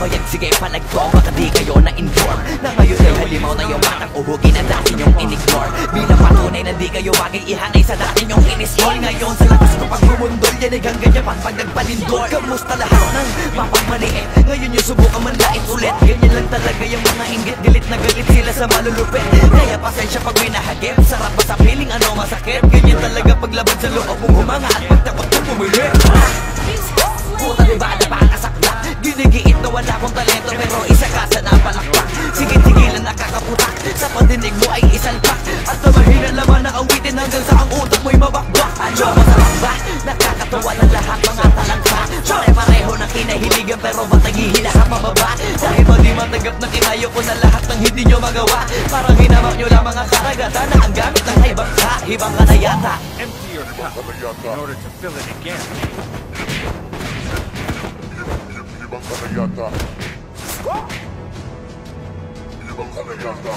pumayag, sige palagto. Baka di kayo na-inform na ngayon ay halimaw na yung batang uhugin na dati nyong in-ignore. Bilang patunay na di kayo bagay ihanay sa dati nyong in-install. Ngayon sa lakas ko pag bumundol, yan ay hanggang yaman pag nagpalindol. Kamusta lahat ng mapagmaliit? Ngayon yung subukan manlait ulit. Ganyan lang talaga yung mga inggit, galit na galit sila sa malulupit. Kaya pasensya pag may nahagip, sarap ba sa piling ano masakit? Ganyan talaga paglaban sa loob mong humanga at pagtakot mo pumili. Puta diba napakasakla, ginigiit na wala akong talento pero isa ka sa napalakpak. Sige-sigilan nakakaputak, sa pandinig mo ay isalpak. At na mahina laman na awitin hanggang sa ang utak mo'y mabakbak. Ano masarap ba? Nakakatawa ng lahat mga talangka. Pare-pareho na kinahiligan pero ba't naghihila ka pababa? Dahil ba di matanggap na kinayo ko na lahat ng hindi nyo magawa? Parang hinamak nyo lang mga karagatan na ang gamit ng ibang ka. Ibang ka na yata. Empty your cup in order to fill it again. Ibang ka na yata. Ibang ka na yata.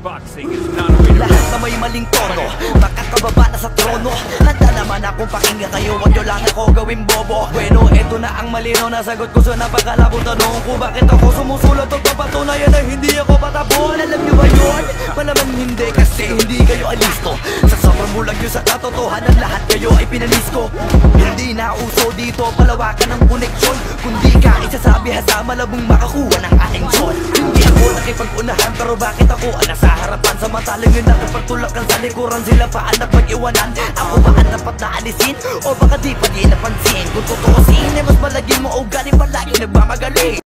Boxing is not a way to Lahat na may maling tono, makakababa na sa trono. Handa naman akong pakinggan kayo, wag nyo lang ako gawing bobo. Bueno, eto na ang malinaw na sagot ko sa napakalabong tanong ko. Bakit ako sumusulat o papatunayan na hindi ako patabon? Alam nyo ba yun? Malaman hindi kasi hindi kayo alisto. Sa sobrang bulag nyo sa katotohanan, lahat kayo ay pinalisko. Hindi na uso dito palawakan ng koneksyon. Kundi ka isasabi hasa malabong makakuha ng atensyon. Hindi ako nakipag-unahan pero bakit ako nasa harapan? Samantalang yun nakipagtulakan sa likuran, sila pa ang napag-iwanan. Ako ba ang dapat na alisin? O baka di pa di napansin? Kung totoo sin, mas malagin mo o galing palagi nagmamagali.